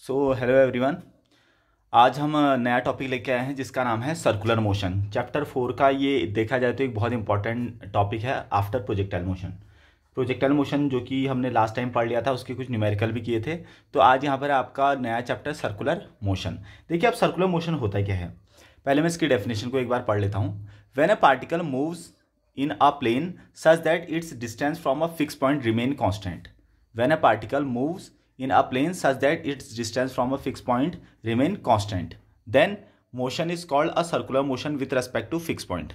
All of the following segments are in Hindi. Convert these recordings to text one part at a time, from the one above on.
Hello everyone. आज हम नया टॉपिक लेके आए हैं जिसका नाम है सर्कुलर मोशन। चैप्टर 4 का ये देखा जाए तो एक बहुत इंपॉर्टेंट टॉपिक है after projectile motion. Projectile motion जो कि हमने लास्ट टाइम पढ़ लिया था, उसके कुछ न्यूमेरिकल भी किए थे। तो आज यहाँ पर आपका नया चैप्टर सर्कुलर मोशन। देखिए, अब सर्कुलर मोशन होता क्या है, पहले मैं इसकी डेफिनेशन को एक बार पढ़ लेता हूँ। When a particle moves in a plane such that its distance from a fix point remain constant. When a particle moves in a plane such that its distance from a fixed point remain constant, then motion is called a circular motion with respect to fixed point।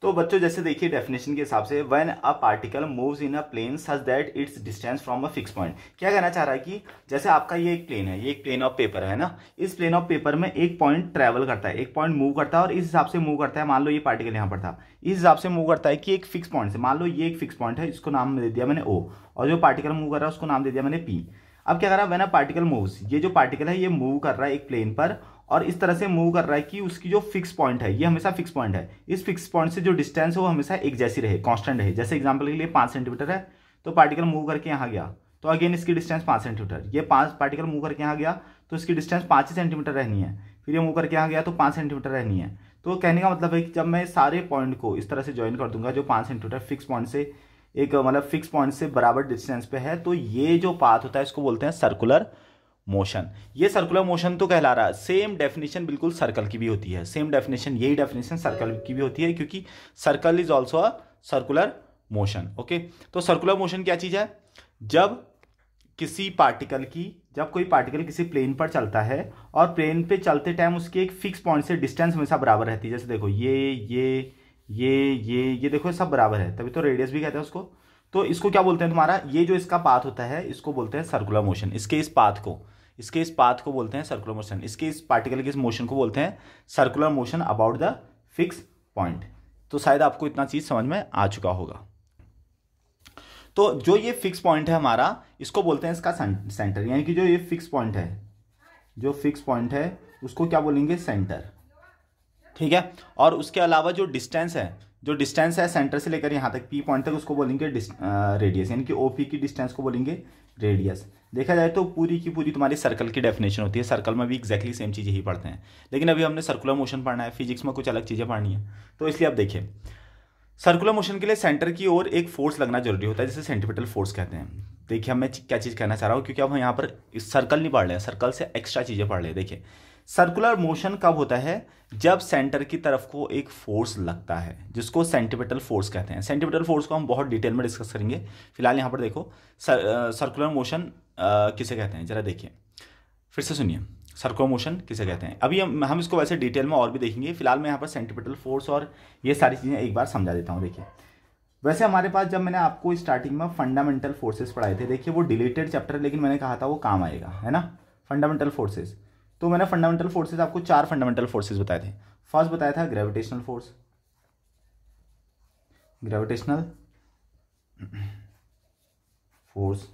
तो बच्चों, जैसे देखिए डेफिनेशन के हिसाब से, when a particle moves in a plane such that its distance from a fix point, क्या कहना चाह रहा है कि जैसे आपका ये एक प्लेन है, ये एक प्लेन ऑफ पेपर है ना। इस प्लेन ऑफ पेपर में एक पॉइंट ट्रेवल करता है, एक पॉइंट मूव करता है और इस हिसाब से मूव करता है। मान लो ये पार्टिकल यहाँ पर था, इस हिसाब से मूव करता है कि एक फिक्स पॉइंट से, मान लो ये एक फिक्स पॉइंट है, इसको नाम दे दिया मैंने O, और जो पार्टिकल मूव कर रहा है उसको नाम दे दिया मैंने P। अब क्या कर रहा है, व्हेन अ पार्टिकल मूव्स, ये जो पार्टिकल है ये मूव कर रहा है एक प्लेन पर, और इस तरह से मूव कर रहा है कि उसकी जो फिक्स पॉइंट है ये हमेशा फिक्स पॉइंट है। इस फिक्स पॉइंट से जो डिस्टेंस है वो हमेशा एक जैसी रहे, कांस्टेंट रहे। जैसे एग्जांपल के लिए 5 सेंटीमीटर है, तो पार्टिकल मूव करके यहाँ गया तो अगेन इसकी डिस्टेंस 5 सेंटीमीटर। ये 5 पार्टिकल मूव करके यहाँ गया तो इसकी डिस्टेंस 5 ही सेंटीमीटर रहनी है। फिर ये मूव करके यहाँ गया तो 5 सेंटीमीटर रहनी है। तो कहने का मतलब है कि जब मैं सारे पॉइंट को इस तरह से ज्वाइन कर दूंगा, जो 5 सेंटीमीटर फिक्स पॉइंट से एक मतलब फिक्स पॉइंट से बराबर डिस्टेंस पे है, तो ये जो पाथ होता है इसको बोलते हैं सर्कुलर मोशन। ये सर्कुलर मोशन तो कहला रहा है। सेम डेफिनेशन बिल्कुल सर्कल की भी होती है, सेम डेफिनेशन, यही डेफिनेशन सर्कल की भी होती है, क्योंकि circle is also a circular motion. Okay, तो सर्कुलर मोशन क्या चीज है, जब कोई पार्टिकल किसी प्लेन पर चलता है और प्लेन पे चलते टाइम उसके एक फिक्स पॉइंट से डिस्टेंस हमेशा बराबर रहती है। जैसे देखो ये देखो सब बराबर है, तभी तो रेडियस भी कहते हैं उसको। तो इसको क्या बोलते हैं, तुम्हारा ये जो इसका पाथ होता है इसको बोलते हैं सर्कुलर मोशन। इसके इस पाथ को बोलते हैं सर्कुलर मोशन। इसके इस पार्टिकल के इस मोशन को बोलते हैं circular motion about the fix point. तो शायद आपको इतना चीज समझ में आ चुका होगा। तो जो ये फिक्स पॉइंट है हमारा, इसको बोलते हैं इसका सेंटर, यानी कि जो ये फिक्स पॉइंट है उसको क्या बोलेंगे, सेंटर। ठीक है, और उसके अलावा जो डिस्टेंस है सेंटर से लेकर यहाँ तक P पॉइंट तक, उसको बोलेंगे रेडियस, यानी कि OP की डिस्टेंस को बोलेंगे रेडियस। देखा जाए तो पूरी की पूरी तुम्हारी सर्कल की डेफिनेशन होती है। सर्कल में भी एक्जैक्टली सेम चीज़ ही पढ़ते हैं, लेकिन अभी हमने सर्कुलर मोशन पढ़ना है, फिजिक्स में कुछ अलग चीज़ें पढ़नी है। तो इसलिए अब देखिए, सर्कुलर मोशन के लिए सेंटर की ओर एक फोर्स लगना जरूरी होता है, जिसे सेंट्रीपिटल फोर्स कहते हैं। देखिए, मैं क्या चीज़ कहना चाह रहा हूँ, क्योंकि अब हम यहाँ पर सर्कल नहीं पढ़ रहे हैं, सर्कल से एक्स्ट्रा चीज़ें पढ़ रहे हैं। देखिए, सर्कुलर मोशन कब होता है, जब सेंटर की तरफ को एक फोर्स लगता है, जिसको सेंट्रीपिटल फोर्स कहते हैं। सेंट्रीपिटल फोर्स को हम बहुत डिटेल में डिस्कस करेंगे। फिलहाल यहाँ पर देखो सर्कुलर मोशन किसे कहते हैं, जरा देखिए, फिर से सुनिए, सर्कुलर मोशन किसे कहते हैं। अभी हम इसको वैसे डिटेल में और भी देखेंगे। फिलहाल मैं यहाँ पर सेंट्रीपिटल फोर्स और ये सारी चीज़ें एक बार समझा देता हूँ। देखिए, वैसे हमारे पास, जब मैंने आपको स्टार्टिंग में फंडामेंटल फोर्सेस पढ़ाए थे, देखिए वो डिलीटेड चैप्टर है, लेकिन मैंने कहा था वो काम आएगा, है ना। फंडामेंटल फोर्सेस, तो मैंने फंडामेंटल फोर्सेस आपको 4 फंडामेंटल फोर्सेस बताए थे। फर्स्ट बताया था gravitational force, gravitational force.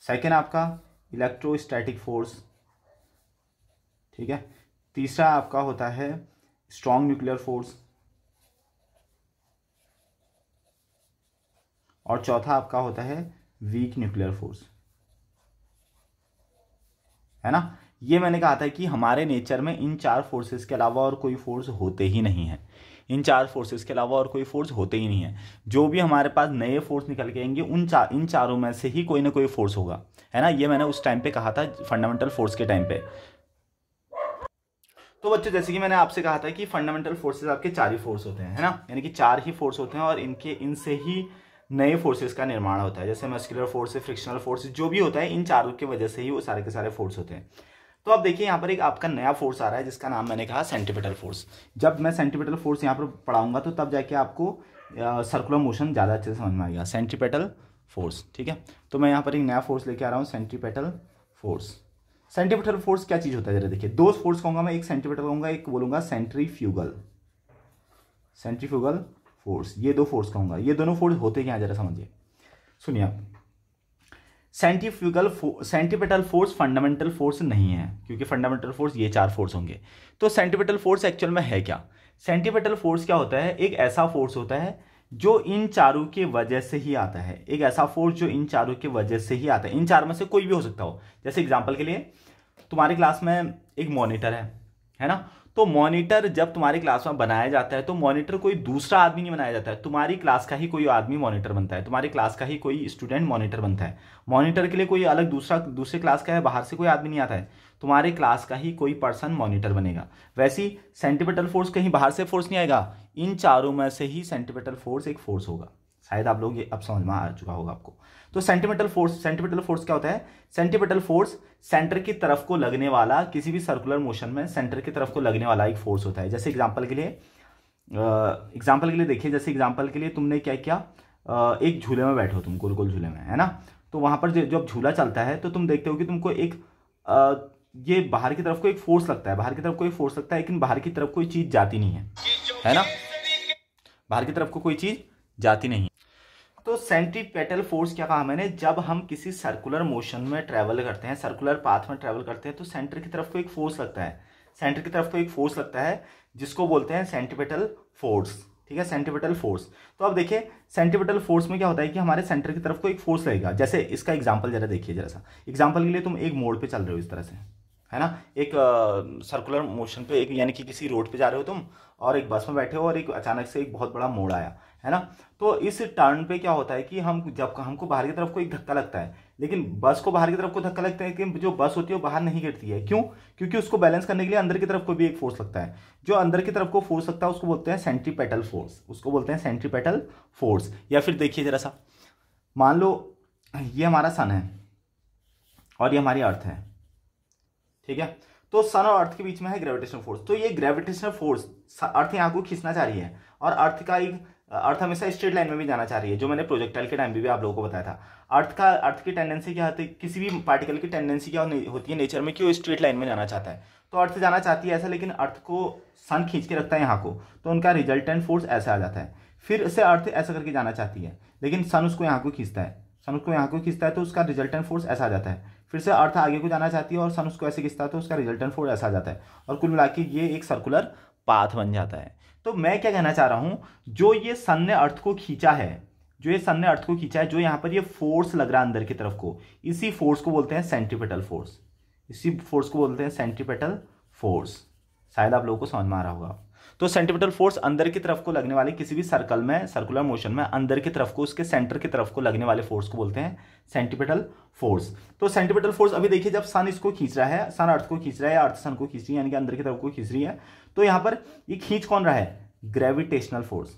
Second आपका इलेक्ट्रोस्टैटिक फोर्स, ठीक है। तीसरा आपका होता है स्ट्रॉन्ग न्यूक्लियर फोर्स, और चौथा आपका होता है वीक न्यूक्लियर फोर्स, है ना। ये मैंने कहा था कि हमारे नेचर में इन 4 फोर्सेस के अलावा और कोई फोर्स होते ही नहीं है। इन 4 फोर्सेस के अलावा और कोई फोर्स होते ही नहीं है। जो भी हमारे पास नए फोर्स निकल के आएंगे, इन चारों में से ही कोई ना कोई फोर्स होगा, है ना। ये मैंने उस टाइम पे कहा था, फंडामेंटल फोर्स के टाइम पे। तो बच्चों, जैसे कि मैंने आपसे कहा था कि फंडामेंटल फोर्सेस आपके 4 ही फोर्स होते हैं, है ना, यानी कि 4 ही फोर्स होते हैं, और इनसे ही नए फोर्सेस का निर्माण होता है। जैसे मस्कुलर फोर्स, फ्रिक्शनल फोर्स, जो भी होता है इन चारों की वजह से ही वो सारे के सारे फोर्स होते हैं। तो अब देखिए, यहाँ पर एक आपका नया फोर्स आ रहा है, जिसका नाम मैंने कहा सेंट्रीपिटल फोर्स। जब मैं सेंट्रीपिटल फोर्स यहाँ पर पढ़ाऊंगा तो तब जाके आपको सर्कुलर मोशन ज़्यादा अच्छे से समझ में आएगा, सेंट्रीपिटल फोर्स। ठीक है, तो मैं यहाँ पर एक नया फोर्स लेके आ रहा हूँ, सेंट्रीपिटल फोर्स। सेंट्रीपिटल फोर्स क्या चीज़ होता है, जरा देखिए। 2 फोर्स कहूँगा मैं, एक सेंट्रीपिटल कहूँगा, एक बोलूँगा सेंट्रीफ्यूगल फोर्स। ये 2 फोर्स कहूँगा। ये दोनों फोर्स होते क्या, जरा समझिए, सुनिए आप। सेंट्रीपिटल फोर्स फंडामेंटल फोर्स नहीं है, क्योंकि फंडामेंटल फोर्स ये 4 फोर्स होंगे। तो सेंट्रीपिटल फोर्स एक्चुअल में है क्या? सेंट्रीपिटल फोर्स क्या होता है? एक ऐसा फोर्स होता है जो इन चारों की वजह से ही आता है, एक ऐसा फोर्स जो इन चारों की वजह से ही आता है। इन चार में से कोई भी हो सकता हो। जैसे एग्जांपल के लिए तुम्हारी क्लास में एक मॉनिटर है ना। तो मॉनिटर जब तुम्हारी क्लास में बनाया जाता है तो मॉनिटर कोई दूसरा आदमी नहीं बनाया जाता है, तुम्हारी क्लास का ही कोई आदमी मॉनिटर बनता है, तुम्हारी क्लास का ही कोई स्टूडेंट मॉनिटर बनता है। मॉनिटर के लिए कोई अलग दूसरे क्लास का है, बाहर से कोई आदमी नहीं आता है, तुम्हारे क्लास का ही कोई पर्सन मॉनिटर बनेगा। वैसी सेंटीपिटल फोर्स कहीं बाहर से फोर्स नहीं आएगा, इन चारों में से ही सेंटीपिटल फोर्स एक फोर्स होगा। शायद आप लोग ये अब समझ में आ चुका होगा आपको। तो सेंटीपिटल फोर्स क्या होता है? सेंटीपिटल फोर्स सेंटर की तरफ को लगने वाला, किसी भी सर्कुलर मोशन में सेंटर की तरफ को लगने वाला एक फोर्स होता है। जैसे एग्जांपल के लिए देखिए, जैसे एग्जांपल के लिए तुमने क्या किया, एक झूले में बैठे हो तुम, गोल गोल झूले में, है ना। तो वहां पर जब झूला चलता है तो तुम देखते हो कि तुमको एक ये बाहर की तरफ को एक फोर्स लगता है, बाहर की तरफ कोई फोर्स लगता है, लेकिन बाहर की तरफ कोई चीज जाती नहीं है ना। बाहर की तरफ को कोई चीज जाती नहीं। तो सेंट्रीपेटल फोर्स क्या कहा मैंने? जब हम किसी सर्कुलर मोशन में ट्रेवल करते हैं, सर्कुलर पाथ में ट्रेवल करते हैं, तो सेंटर की तरफ को एक फोर्स लगता है, सेंटर की तरफ को एक फोर्स लगता है जिसको बोलते हैं सेंट्रीपेटल फोर्स। ठीक है, सेंट्रीपेटल फोर्स। तो अब देखिए सेंट्रीपेटल फोर्स में क्या होता है कि हमारे सेंटर की तरफ को एक फोर्स लगेगा। जैसे इसका एग्जांपल जरा देखिए, जरा सा एग्जांपल के लिए तुम एक मोड़ पे चल रहे हो इस तरह से, है ना, एक सर्कुलर मोशन पे, एक यानी कि किसी रोड पे जा रहे हो तुम, और एक बस में बैठे हो और एक अचानक से एक बहुत बड़ा मोड़ आया, है ना। तो इस टर्न पे क्या होता है कि जब हमको बाहर की तरफ को एक धक्का लगता है, लेकिन बस को बाहर की तरफ को धक्का लगता है कि जो बस होती है वो बाहर नहीं गिरती है। क्यों? क्योंकि उसको बैलेंस करने के लिए अंदर की तरफ को भी एक फोर्स लगता है। जो अंदर की तरफ को फोर्स लगता है उसको बोलते हैं सेंट्रीपेटल फोर्स, उसको बोलते हैं सेंट्रीपेटल फोर्स। या फिर देखिए जरा सा, मान लो ये हमारा सन है और ये हमारी अर्थ है, ठीक है। तो सन और अर्थ के बीच में है ग्रेविटेशनल फोर्स। तो ये ग्रेविटेशनल फोर्स अर्थ यहाँ को खींचना चाह रही है, और अर्थ हमेशा स्ट्रेट लाइन में भी जाना चाह रही है, जो मैंने प्रोजेक्टाइल के टाइम भी आप लोगों को बताया था। अर्थ की टेंडेंसी क्या होती है, किसी भी पार्टिकल की टेंडेंसी क्या होती है नेचर में कि वो स्ट्रेट लाइन में जाना चाहता है। तो अर्थ जाना चाहती है ऐसा, लेकिन अर्थ को सन खींच के रखता है यहाँ को, तो उनका रिजल्टेंट फोर्स ऐसा आ जाता है। फिर से अर्थ ऐसा करके जाना चाहती है, लेकिन सन उसको यहाँ को खींचता है, सन उसको यहाँ को खींचता है, तो उसका रिजल्टेंट फोर्स ऐसा आ जाता है। फिर से अर्थ आगे को जाना चाहती है और सन उसको ऐसे खींचता है, तो उसका रिजल्टेंट फोर्स ऐसा आ जाता है, और कुल मिला के ये एक सर्कुलर पाथ बन जाता है। तो मैं क्या कहना चाह रहा हूं, जो ये सन ने अर्थ को खींचा है, जो यहाँ पर ये फोर्स लग रहा है अंदर की तरफ को, इसी फोर्स को बोलते हैं सेंट्रीपेटल फोर्स, इसी फोर्स को बोलते हैं सेंट्रीपेटल फोर्स। शायद आप लोगों को समझ में आ रहा होगा। तो सेंट्रीपेटल फोर्स अंदर की तरफ को लगने वाले किसी भी सर्कल में, सर्कुलर मोशन में अंदर की तरफ को, उसके सेंटर की तरफ को लगने वाले फोर्स को बोलते हैं सेंट्रीपेटल फोर्स। तो सेंट्रीपेटल फोर्स अभी देखिए, जब सन इसको खींच रहा है, सन अर्थ को खींच रहा है, अर्थ सन को खींच रही है, यानी कि अंदर की तरफ को खींच रही है, तो यहां पर ये खींच कौन रहा है? ग्रेविटेशनल फोर्स,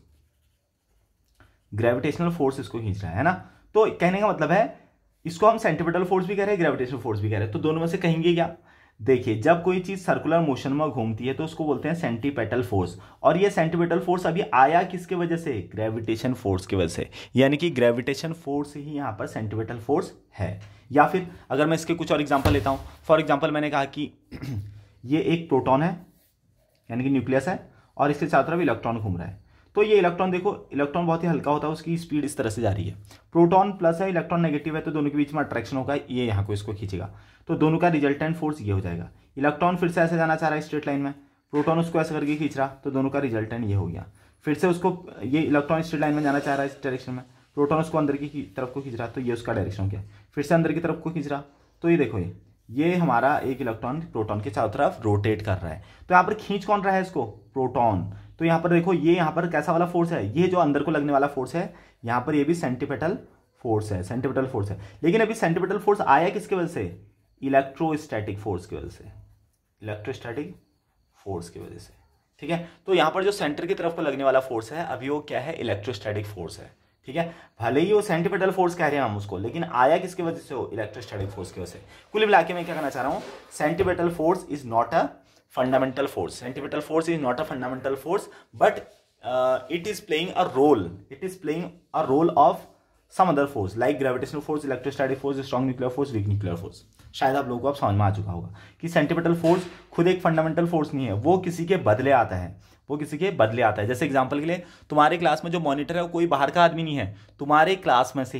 ग्रेविटेशनल फोर्स इसको खींच रहा है ना। तो कहने का मतलब है इसको हम सेंट्रीपेटल फोर्स भी कह रहे हैं, ग्रेविटेशनल फोर्स भी कह रहे हैं। तो दोनों में से कहेंगे क्या? देखिए, जब कोई चीज सर्कुलर मोशन में घूमती है तो उसको बोलते हैं सेंट्रीपेटल फोर्स, और ये सेंट्रीपेटल फोर्स अभी आया किसके वजह से? ग्रेविटेशन फोर्स की वजह से, यानी कि ग्रेविटेशन फोर्स ही यहां पर सेंट्रीपेटल फोर्स है। या फिर अगर मैं इसके कुछ और एग्जांपल लेता हूं, फॉर एग्जांपल मैंने कहा कि ये एक प्रोटॉन है, यानी कि न्यूक्लियस है, और इसके चारों तरफ इलेक्ट्रॉन घूम रहा है। तो ये इलेक्ट्रॉन देखो, इलेक्ट्रॉन बहुत ही हल्का होता है, उसकी स्पीड इस तरह से जा रही है। प्रोटॉन प्लस है, इलेक्ट्रॉन नेगेटिव है, तो दोनों के बीच में अट्रैक्शन होगा, ये यहाँ को इसको खींचेगा, तो दोनों का रिजल्टेंट फोर्स ये हो जाएगा। इलेक्ट्रॉन फिर से ऐसे जाना चाह रहा है स्ट्रेट लाइन में, प्रोटॉन उसको ऐसे करके खींच रहा, तो दोनों का रिजल्टेंट ये हो गया। फिर से उसको, ये इलेक्ट्रॉन स्ट्रेट लाइन में जाना चाह रहा है इस डायरेक्शन में, प्रोटॉन उसको अंदर की तरफ को खींच रहा, तो ये उसका डायरेक्शन हो गया। फिर से अंदर की तरफ को खींच रहा, तो ये देखो, ये हमारा एक इलेक्ट्रॉन प्रोटॉन के चारों तरफ रोटेट कर रहा है। तो यहाँ पर खींच कौन रहा है इसको? प्रोटॉन। तो यहाँ पर देखो, ये यहाँ पर कैसा वाला फोर्स है? ये जो अंदर को लगने वाला फोर्स है, यहाँ पर ये भी सेंट्रीपेटल फोर्स है, सेंट्रीपेटल फोर्स है। लेकिन अभी सेंट्रीपेटल फोर्स आया किसकी वजह से? इलेक्ट्रोस्टैटिक फोर्स की वजह से, इलेक्ट्रोस्टैटिक फोर्स की वजह से। ठीक है, तो यहाँ पर जो सेंटर की तरफ को लगने वाला फोर्स है, अभी वो क्या है? इलेक्ट्रोस्टैटिक फोर्स है। ठीक है, भले ही वो सेंट्रीपेटल फोर्स कह रहे हैं हम उसको, लेकिन आया किसकी वजह से? हो इलेक्ट्रोस्टैटिक फोर्स की वजह से। कुल मिला के मैं क्या कहना चाह रहा हूं, centripetal force is not a fundamental force, centripetal force is not a fundamental force, but it is playing a role of some other force like gravitational force, electrostatic force, strong nuclear force, weak nuclear force। शायद आप लोगों को अब समझ में आ चुका होगा कि सेंट्रीपेटल फोर्स खुद एक फंडामेंटल फोर्स नहीं है, वो किसी के बदले आता है, वो किसी के बदले आता है। जैसे एग्जांपल के लिए, तुम्हारे क्लास में जो मॉनिटर है वो कोई बाहर का आदमी नहीं है, तुम्हारी क्लास में से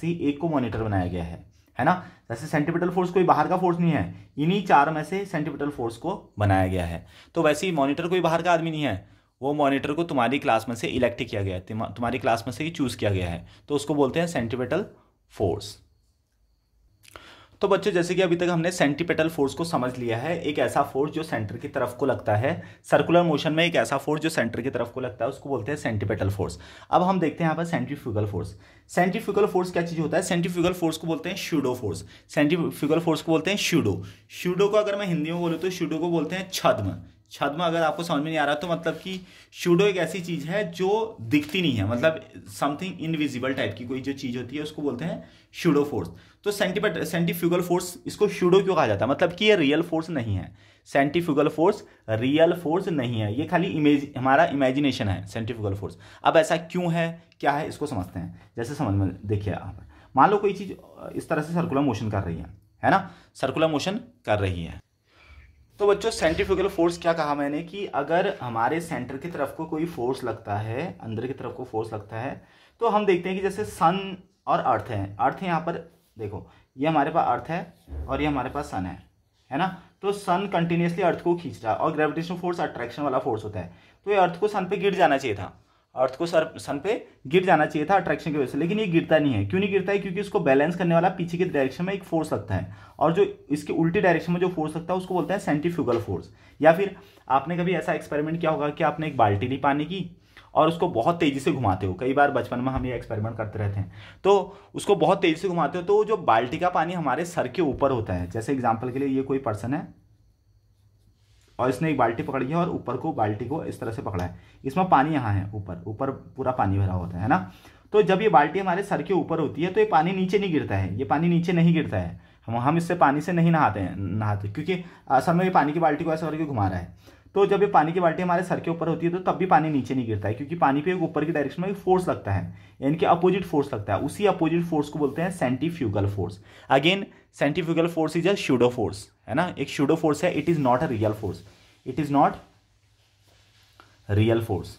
ही एक को मॉनिटर बनाया गया है ना। जैसे सेंट्रीपेटल फोर्स कोई बाहर का फोर्स नहीं है, इन्हीं चार में से सेंट्रीपेटल फोर्स को बनाया गया है। तो वैसे ही मॉनिटर कोई बाहर का आदमी नहीं है, वो मॉनिटर को तुम्हारी क्लास में से इलेक्ट किया गया है, तुम्हारी क्लास में से ही चूज़ किया गया है, तो उसको बोलते हैं सेंट्रीपेटल फोर्स। तो बच्चों जैसे कि अभी तक हमने सेंट्रीपेटल फोर्स को समझ लिया है, एक ऐसा फोर्स जो सेंटर की तरफ को लगता है, सर्कुलर मोशन में एक ऐसा फोर्स जो सेंटर की तरफ को लगता है उसको बोलते हैं सेंट्रीपेटल फोर्स। अब हम देखते हैं यहाँ पर सेंट्रीफ्यूगल फोर्स। सेंट्रीफ्यूगल फोर्स क्या चीज़ होता है? सेंट्रीफ्यूगल फोर्स को बोलते हैं स्यूडो फोर्स। सेंट्रीफ्यूगल फोर्स को बोलते हैं स्यूडो। स्यूडो को अगर मैं हिंदी में बोलूँ तो स्यूडो को बोलते हैं छद्म। छद्म अगर आपको समझ में नहीं आ रहा तो मतलब कि शूडो एक ऐसी चीज है जो दिखती नहीं है, मतलब समथिंग इनविजिबल टाइप की कोई जो चीज होती है उसको बोलते हैं शूडो फोर्स। तो सेंट्रीफ्यूगल फोर्स इसको शूडो क्यों कहा जाता है? मतलब कि ये रियल फोर्स नहीं है। सेंट्रीफ्यूगल फोर्स रियल फोर्स नहीं है, ये खाली हमारा इमेजिनेशन है सेंट्रीफ्यूगल फोर्स। अब ऐसा क्यों है, क्या है, इसको समझते हैं। जैसे समझ में देखिए, यहाँ पर मान लो कोई चीज इस तरह से सर्कुलर मोशन कर रही है ना, सर्कुलर मोशन कर रही है। तो बच्चों सेंट्रीफ्यूगल फोर्स क्या कहा मैंने कि अगर हमारे सेंटर की तरफ को कोई फोर्स लगता है, अंदर की तरफ को फोर्स लगता है, तो हम देखते हैं कि जैसे सन और अर्थ है यहाँ पर देखो, ये हमारे पास अर्थ है और ये हमारे पास सन है ना। तो सन कंटिन्यूसली अर्थ को खींच रहा है और ग्रेविटेशनल फोर्स अट्रैक्शन वाला फोर्स होता है, तो ये अर्थ को सन पे गिर जाना चाहिए था, अर्थ को सन पे गिर जाना चाहिए था अट्रैक्शन की वजह से, लेकिन ये गिरता नहीं है। क्यों नहीं गिरता है? क्योंकि उसको बैलेंस करने वाला पीछे की डायरेक्शन में एक फोर्स लगता है, और जो इसके उल्टी डायरेक्शन में जो फोर्स लगता है उसको बोलते हैं सेंट्रीफ्यूगल फोर्स। या फिर आपने कभी ऐसा एक्सपेरिमेंट किया होगा कि आपने एक बाल्टी ली पानी की और उसको बहुत तेजी से घुमाते हो, कई बार बचपन में हम ये एक्सपेरिमेंट करते रहते हैं, तो उसको बहुत तेजी से घुमाते हो तो जो बाल्टी का पानी हमारे सर के ऊपर होता है, जैसे एग्जाम्पल के लिए ये कोई पर्सन है और इसने एक बाल्टी पकड़ी है और ऊपर को बाल्टी को इस तरह से पकड़ा है, इसमें पानी यहाँ है, ऊपर ऊपर पूरा पानी भरा होता है ना। तो जब ये बाल्टी हमारे सर के ऊपर होती है तो ये पानी नीचे नहीं गिरता है, ये पानी नीचे नहीं गिरता है, हम इससे पानी से नहीं नहाते क्योंकि असल में ये पानी की बाल्टी को ऐसा करके घुमा रहा है। तो जब ये पानी की बाल्टी हमारे सर के ऊपर होती है तो तब भी पानी नीचे नहीं गिरता है, क्योंकि पानी पे एक ऊपर की डायरेक्शन में एक फोर्स लगता है, यानी कि अपोजिट फोर्स लगता है। उसी अपोजिट फोर्स को बोलते हैं centrifugal force. Again centrifugal force is a pseudo force, है ना, एक स्यूडो फोर्स है, it is not a real force, it is not real force.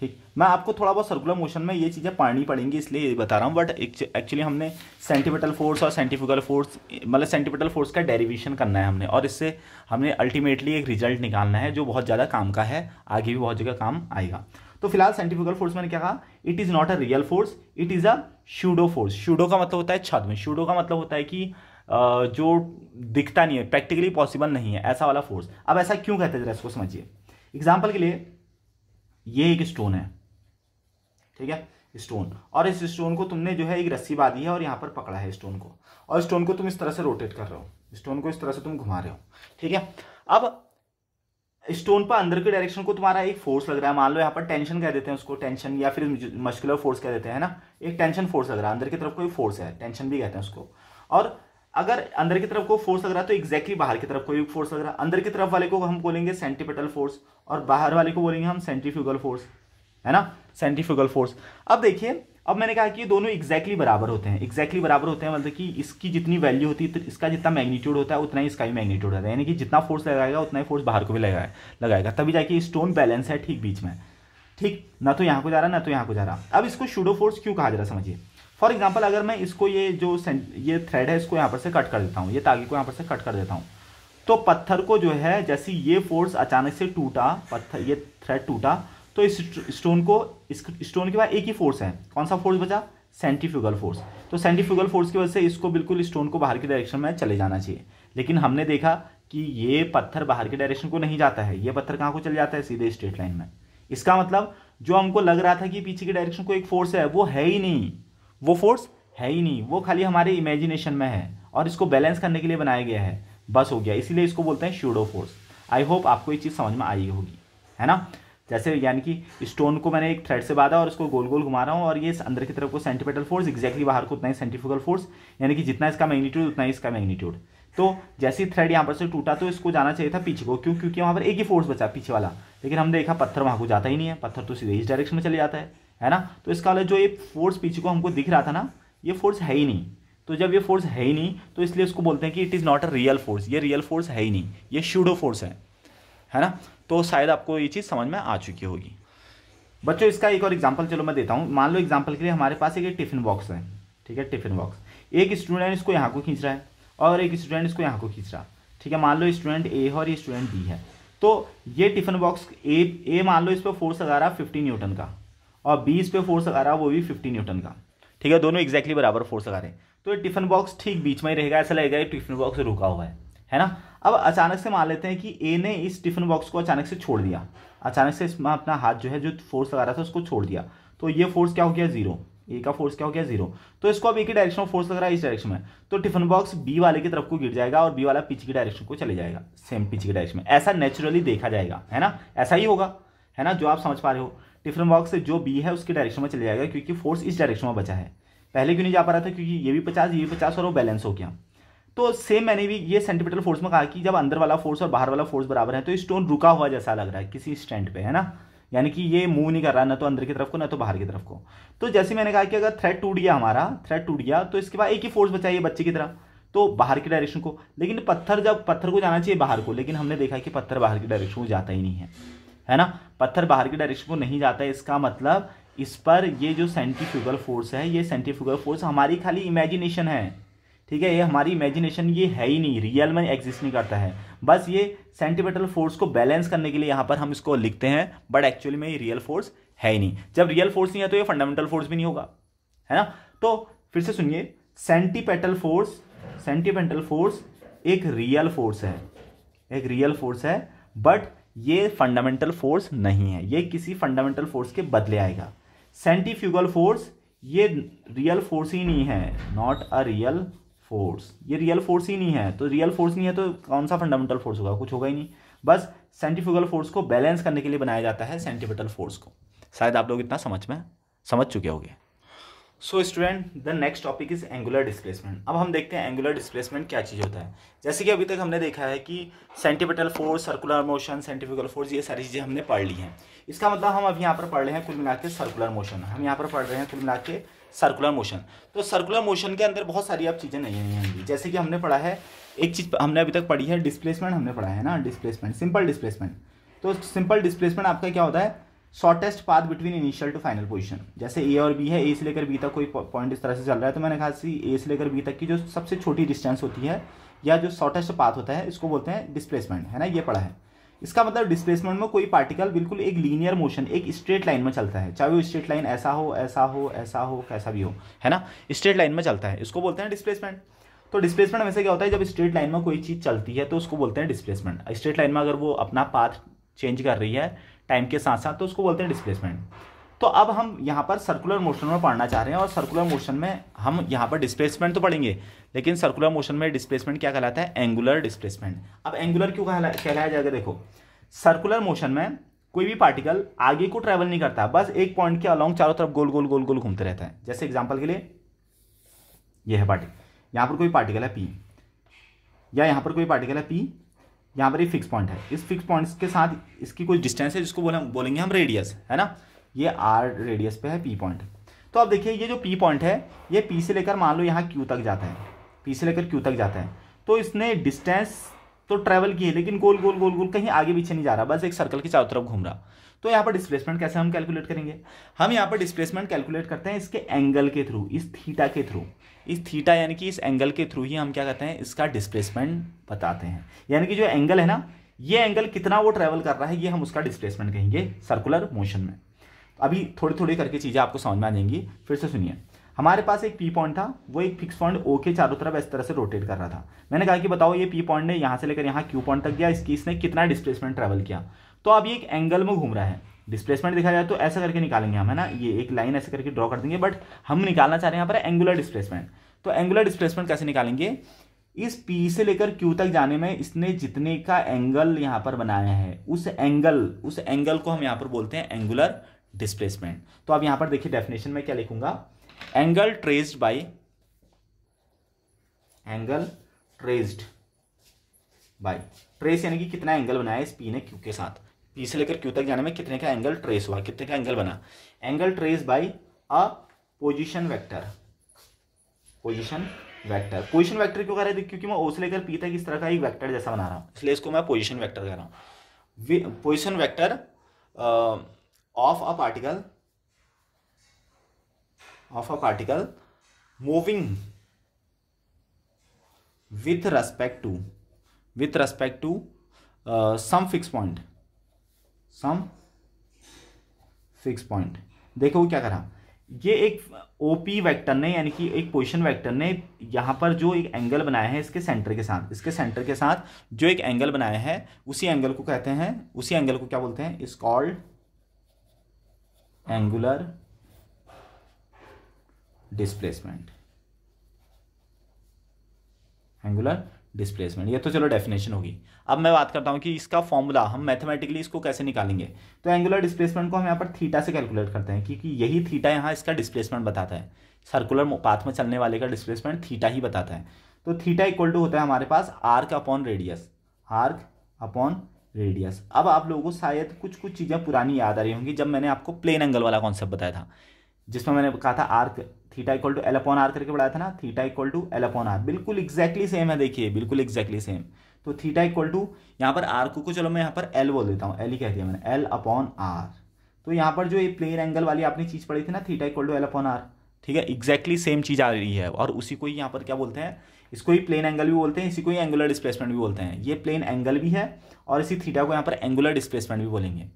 ठीक, मैं आपको थोड़ा बहुत सर्कुलर मोशन में ये चीज़ें पढ़नी पड़ेंगी इसलिए ये बता रहा हूँ, बट एक्चुअली हमने सेंट्रीपेटल फोर्स और सेंट्रीफ्यूगल फोर्स, मतलब सेंट्रीपेटल फोर्स का डेरिवेशन करना है हमने, और इससे हमने अल्टीमेटली एक रिजल्ट निकालना है जो बहुत ज़्यादा काम का है, आगे भी बहुत जगह काम आएगा। तो फिलहाल सेंट्रीफ्यूगल फोर्स मैंने क्या कहा, it is not a real force, it is a pseudo force. Pseudo का मतलब होता है छद्म, शूडो का मतलब होता है कि जो दिखता नहीं है, प्रैक्टिकली पॉसिबल नहीं है, ऐसा वाला फोर्स। अब ऐसा क्यों कहते हैं जरा इसको समझिए। एग्जाम्पल के लिए ये एक स्टोन है, ठीक है, स्टोन, और इस स्टोन को तुमने जो है एक रस्सी बांधी है और यहाँ पर पकड़ा है स्टोन को, और स्टोन को तुम इस तरह से रोटेट कर रहे हो, स्टोन को इस तरह से तुम घुमा रहे हो, ठीक है। अब स्टोन पर अंदर की डायरेक्शन को तुम्हारा एक फोर्स लग रहा है, मान लो यहाँ पर टेंशन कह देते हैं उसको, टेंशन या फिर मस्कुलर फोर्स कह देते हैं ना, एक टेंशन फोर्स लग रहा है, अंदर की तरफ कोई फोर्स है, टेंशन भी कहते हैं उसको। और अगर अंदर की तरफ को फोर्स लग रहा है तो एग्जैक्टली बाहर की तरफ कोई फोर्स लग रहा है, अंदर की तरफ वाले को हम बोलेंगे सेंट्रीपेटल फोर्स और बाहर वाले को बोलेंगे हम सेंट्रीफ्यूगल फोर्स, है ना, सेंट्रीफ्यूगल फोर्स। अब देखिए, अब मैंने कहा कि ये दोनों एग्जैक्टली बराबर होते हैं, एग्जैक्टली बराबर होते हैं, मतलब कि इसकी जितनी वैल्यू होती है तो इसका जितना मैग्नीट्यूड होता है उतना ही इसका भी मैग्नीट्यूड होता है, यानी कि जितना फोर्स लगाएगा उतना ही फोर्स बाहर को भी लगाएगा, तभी जाके स्टोन बैलेंस है ठीक बीच में, ठीक, ना तो यहाँ को जा रहा ना तो यहाँ को जा रहा। अब इसको शूडो फोर्स क्यों कहा जरा समझिए। फॉर एग्जाम्पल अगर मैं इसको ये थ्रेड है इसको यहाँ पर से कट कर देता हूँ, ये तागे को यहाँ पर से कट कर देता हूँ, तो पत्थर को जो है जैसे ये फोर्स अचानक से टूटा, पत्थर ये थ्रेड टूटा, तो इस स्टोन के बाद एक ही फोर्स है, कौन सा फोर्स बचा, सेंट्रीफ्यूगल फोर्स। तो सेंट्रीफ्यूगल फोर्स की वजह से इसको बिल्कुल स्टोन को बाहर की डायरेक्शन में चले जाना चाहिए, लेकिन हमने देखा कि ये पत्थर बाहर की डायरेक्शन को नहीं जाता है, ये पत्थर कहाँ को चले जाता है, सीधे स्ट्रेट लाइन में। इसका मतलब जो हमको लग रहा था कि पीछे की डायरेक्शन को एक फोर्स है, वो है ही नहीं, वो फोर्स है ही नहीं, वो खाली हमारे इमेजिनेशन में है और इसको बैलेंस करने के लिए बनाया गया है, बस हो गया, इसीलिए इसको बोलते हैं शूडो फोर्स। आई होप आपको ये चीज़ समझ में आई होगी, है ना। जैसे यानी कि स्टोन को मैंने एक थ्रेड से बांधा और इसको गोल गोल घुमा रहा हूँ, और ये अंदर की तरफ को सेंट्रीपेटल फोर्स, एग्जैक्टली बाहर को उतना ही सेंट्रीफ्यूगल फोर्स, यानी कि जितना इसका मैग्नीट्यूड उतना ही इसका मैग्नीट्यूड। तो जैसे थ्रेड यहाँ पर से टूटा तो इसको जाना चाहिए था पीछे को, क्यों, क्योंकि वहाँ पर एक ही फोर्स बचा पीछे वाला, लेकिन हमने देखा पत्थर वहाँ को जाता ही नहीं है, पत्थर तो सीधे इस डायरेक्शन में चले जाता है ना। तो इसका वाला जो ये फोर्स पीछे को हमको दिख रहा था ना, ये फोर्स है ही नहीं। तो जब ये फोर्स है ही नहीं तो इसलिए इसको बोलते हैं कि it is not a real force, ये रियल फोर्स है ही नहीं, ये शूडो फोर्स है ना। तो शायद आपको ये चीज़ समझ में आ चुकी होगी बच्चों। इसका एक और एग्जांपल चलो मैं देता हूँ। मान लो एग्जांपल के लिए हमारे पास एक टिफिन बॉक्स है, ठीक है, टिफिन बॉक्स, एक स्टूडेंट इसको यहाँ को खींच रहा है और एक स्टूडेंट इसको यहाँ को खींच रहा है, ठीक है। मान लो स्टूडेंट ए है और ये स्टूडेंट बी है। तो ये टिफिन बॉक्स ए मान लो इस पर फोर्स लगा रहा 50 न्यूटन का, और बी इस पे फोर्स लगा रहा वो भी 50 न्यूटन का, ठीक है, दोनों एग्जैक्टली बराबर फोर्स लगा रहे हैं। तो ये टिफिन बॉक्स ठीक बीच में ही रहेगा, ऐसा लगेगा ये टिफिन बॉक्स रुका हुआ है ना। अब अचानक से मान लेते हैं कि ए ने इस टिफिन बॉक्स को अचानक से छोड़ दिया, अचानक से इसमें अपना हाथ जो है जो फोर्स लगा रहा था उसको छोड़ दिया, तो ये फोर्स क्या हो गया, जीरो, ए का फोर्स क्या हो गया, जीरो। तो इसको अब एक ही डायरेक्शन में फोर्स लग रहा है, इस डायरेक्शन में, तो टिफिन बॉक्स बी वाले की तरफ को गिर जाएगा और बी वाला पीछे की डायरेक्शन को चले जाएगा, सेम पीछे की डायरेक्शन में। ऐसा नेचुरली देखा जाएगा, है ना, ऐसा ही होगा, है ना, जो आप समझ पा रहे हो। टिफिन बॉक्स से जो बी है उसकी डायरेक्शन में चले जाएगा, क्योंकि फोर्स इस डायरेक्शन में बचा है। पहले क्यों नहीं जा पा रहा था, क्योंकि ये भी 50 ये भी 50 और वो बैलेंस हो गया। तो सेम मैंने भी ये सेंटीमीटर फोर्स में कहा कि जब अंदर वाला फोर्स और बाहर वाला फोर्स बराबर है तो स्टोन रुका हुआ जैसा लग रहा है किसी स्टैंड पे, है ना, यानी कि ये मूव नहीं कर रहा, ना तो अंदर की तरफ को ना तो बाहर की तरफ को। तो जैसे मैंने कहा कि अगर थ्रेड टूट गया, हमारा थ्रेड टूट गया, तो इसके बाद एक ही फोर्स बचा, ये बच्चे की तरह, तो बाहर की डायरेक्शन को। लेकिन पत्थर को जाना चाहिए बाहर को, लेकिन हमने देखा कि पत्थर बाहर की डायरेक्शन को जाता ही नहीं है ना, पत्थर बाहर की डायरेक्शन को नहीं जाता है। इसका मतलब इस पर ये जो सेंट्रीफ्यूगल फोर्स है, ये सेंट्रीफ्यूगल फोर्स हमारी खाली इमेजिनेशन है, ठीक है, ये हमारी इमेजिनेशन, ये है ही नहीं, रियल में एग्जिस्ट नहीं करता है। बस ये सेंटीमीटर फोर्स को बैलेंस करने के लिए यहाँ पर हम इसको लिखते हैं, बट एक्चुअली में ये रियल फोर्स है ही नहीं। जब रियल फोर्स नहीं है तो ये फंडामेंटल फोर्स भी नहीं होगा, है ना। तो फिर से सुनिए, सेंटीपेटल फोर्स एक रियल फोर्स है, एक रियल फोर्स है, बट ये फंडामेंटल फोर्स नहीं है, ये किसी फंडामेंटल फोर्स के बदले आएगा। सेंट्रीफ्यूगल फोर्स ये रियल फोर्स ही नहीं है, नॉट अ रियल फोर्स, ये रियल फोर्स ही नहीं है। तो रियल फोर्स नहीं है तो कौन सा फंडामेंटल फोर्स होगा, कुछ होगा ही नहीं। बस सेंट्रीफ्यूगल फोर्स को बैलेंस करने के लिए बनाया जाता है सेंटीपिटल फोर्स को। शायद आप लोग इतना समझ चुके होंगे। So student, the next topic is angular displacement. अब हम देखते हैं एंगुलर डिस्प्लेसमेंट क्या चीज़ होता है। जैसे कि अभी तक हमने देखा है कि centripetal force, circular motion, centrifugal force, ये सारी चीज़ें हमने पढ़ ली हैं। इसका मतलब हम अब यहाँ पर पढ़ रहे हैं कुल मिला के सर्कुलर मोशन, हम यहाँ पर पढ़ रहे हैं कुल मिला के सर्कुलर मोशन। तो सर्कुलर मोशन के अंदर बहुत सारी अब चीज़ें नहीं होंगी। जैसे कि हमने पढ़ा है, एक चीज़ हमने अभी तक पढ़ी है, डिस्प्लेसमेंट हमने पढ़ा है ना, डिस्प्लेसमेंट, सिंपल डिस्प्लेसमेंट। तो सिंपल डिस्प्लेसमेंट आपका क्या होता है, shortest path between initial to final position. जैसे ए और बी है, ए से लेकर बी तक कोई पॉइंट इस तरह से चल रहा है, तो मैंने कहा कि ए से लेकर बी तक की जो सबसे छोटी डिस्टेंस होती है या जो शॉर्टेस्ट पाथ होता है, इसको बोलते हैं डिस्प्लेसमेंट, है ना, ये पढ़ा है। इसका मतलब डिस्प्लेसमेंट में कोई पार्टिकल बिल्कुल एक लीनियर मोशन, एक स्ट्रेट लाइन में चलता है, चाहे वो स्ट्रेट लाइन ऐसा हो ऐसा हो ऐसा हो कैसा भी हो, है ना, स्ट्रेट लाइन में चलता है, इसको बोलते हैं डिस्प्लेसमेंट। तो डिस्प्लेसमेंट हमेशा क्या होता है, जब स्ट्रेट लाइन में कोई चीज़ चलती है तो उसको बोलते हैं डिस्प्लेसमेंट। स्ट्रेट लाइन में अगर वो अपना पाथ चेंज कर रही है टाइम के साथ साथ, तो उसको बोलते हैं डिस्प्लेसमेंट। तो अब हम यहाँ पर सर्कुलर मोशन में पढ़ना चाह रहे हैं, और सर्कुलर मोशन में हम यहाँ पर डिस्प्लेसमेंट तो पढ़ेंगे, लेकिन सर्कुलर मोशन में डिस्प्लेसमेंट क्या कहलाता है, एंगुलर डिस्प्लेसमेंट। अब एंगुलर क्यों कहलाया जाएगा, देखो सर्कुलर मोशन में कोई भी पार्टिकल आगे को ट्रेवल नहीं करता, बस एक पॉइंट के अलोंग चारों तरफ गोल गोल गोल गोल घूमते रहता है। जैसे एग्जांपल के लिए यह है पार्टिकल, यहाँ पर कोई पार्टिकल है पी, या यहाँ पर कोई पार्टिकल है पी, यहाँ पर एक फिक्स पॉइंट है, इस फिक्स पॉइंट के साथ इसकी कुछ डिस्टेंस है जिसको बोलेंगे हम रेडियस, है ना, ये आर रेडियस पे है पी पॉइंट। तो अब देखिए ये जो पी पॉइंट है, ये पी से लेकर मान लो यहाँ क्यू तक जाता है, पी से लेकर क्यू तक जाता है, तो इसने डिस्टेंस तो ट्रैवल की है, लेकिन गोल गोल गोल गोल कहीं आगे पीछे नहीं जा रहा, बस एक सर्कल के चारों तरफ घूम रहा। तो यहाँ पर डिस्प्लेसमेंट कैसे हम कैलकुलेट करेंगे, हम यहाँ पर डिस्प्लेसमेंट कैलकुलेट करते हैं इसके एंगल के थ्रू, इस थीटा के थ्रू, इस थीटा यानी कि इस एंगल के थ्रू ही हम क्या कहते हैं, इसका डिस्प्लेसमेंट बताते हैं। यानी कि जो एंगल है ना, ये एंगल कितना वो ट्रेवल कर रहा है, ये हम उसका डिस्प्लेसमेंट कहेंगे सर्कुलर मोशन में। अभी थोड़ी थोड़ी करके चीज़ें आपको समझ में आ जाएंगी। फिर से सुनिए, हमारे पास एक पी पॉइंट था, वो एक फिक्स पॉइंट ओ के चारों तरफ इस तरह से रोटेट कर रहा था। मैंने कहा कि बताओ ये पी पॉइंट ने यहाँ से लेकर यहाँ क्यू पॉइंट तक गया, इसने कितना डिस्प्लेसमेंट ट्रैवल किया। तो अब ये एक एंगल में घूम रहा है, डिस्प्लेसमेंट देखा जाए तो ऐसा करके निकालेंगे हम, है ना, ये एक लाइन ऐसे करके ड्रॉ कर देंगे, बट हम निकालना चाह रहे हैं यहाँ पर एंगुलर डिस्प्लेसमेंट। तो एंगुलर डिस्प्लेसमेंट कैसे निकालेंगे, इस पी से लेकर क्यू तक जाने में इसने जितने का एंगल यहाँ पर बनाया है, उस एंगल को हम यहाँ पर बोलते हैं एंगुलर डिस्प्लेसमेंट। तो अब यहाँ पर देखिए डेफिनेशन में क्या लिखूंगा, एंगल ट्रेस्ड बाय ट्रेस यानी कि कितना एंगल बनाया इस पी ने क्यू के साथ, पी से लेकर क्यू तक जाने में कितने का एंगल ट्रेस हुआ, कितने का एंगल बना, angle trace by a position vector. Position vector क्यों कह रहे थे, क्योंकि मैं ओ से लेकर पी तक इस तरह का एक वेक्टर जैसा बना रहा हूं, इसलिए इसको मैं पोजीशन वेक्टर कह रहा हूं। Position vector of a particle moving with respect to some fix point, some fix point. देखो वो क्या करा, ये एक ओपी वेक्टर ने यानी कि एक पोजीशन वेक्टर ने यहाँ पर जो एक एंगल बनाया है इसके सेंटर के साथ, इसके सेंटर के साथ जो एक एंगल बनाया है उसी एंगल को कहते हैं, उसी एंगल को क्या बोलते हैं, is called angular displacement, angular displacement. ये तो चलो डेफिनेशन होगी। अब मैं बात करता हूं कि इसका फॉर्मूला हम मैथमेटिकली इसको कैसे निकालेंगे। तो एंगुलर डिस्प्लेसमेंट को हम यहाँ पर थीटा से कैलकुलेट करते हैं, क्योंकि यही थीटा यहाँ इसका डिस्प्लेसमेंट बताता है। सर्कुलर पाथ में चलने वाले का डिस्प्लेसमेंट थीटा ही बताता है। तो थीटा इक्वल टू होता है हमारे पास arc upon radius, arc upon radius. अब आप लोगों को शायद कुछ कुछ चीज़ें पुरानी याद आ रही होंगी, जब मैंने आपको प्लेन एंगल वाला कॉन्सेप्ट बताया था, जिसमें मैंने कहा था arc theta equal to L upon R करके बढ़ाया था ना, theta equal to L upon R, बिल्कुल एग्जैक्टली सेम है, देखिए बिल्कुल एग्जैक्टली सेम। तो थीटा इक्वल टू यहाँ पर आर को चलो मैं यहाँ पर एल बोल देता हूँ, एल ही कह दिया मैंने, एल अपॉन आर। तो यहाँ पर जो ये प्लेन एंगल वाली आपने चीज पढ़ी थी ना, theta equal to L upon R, ठीक है, एग्जैक्टली सेम चीज आ रही है। और उसी को ही यहाँ पर क्या बोलते हैं, इसको ही प्लेन एंगल भी बोलते हैं, इसी को ही एंगुलर डिस्प्लेसमेंट भी बोलते हैं। ये प्लेन एंगल भी है और इसी थीटा को यहाँ पर एंगुलर डिस्प्लेसमेंट भी बोलेंगे,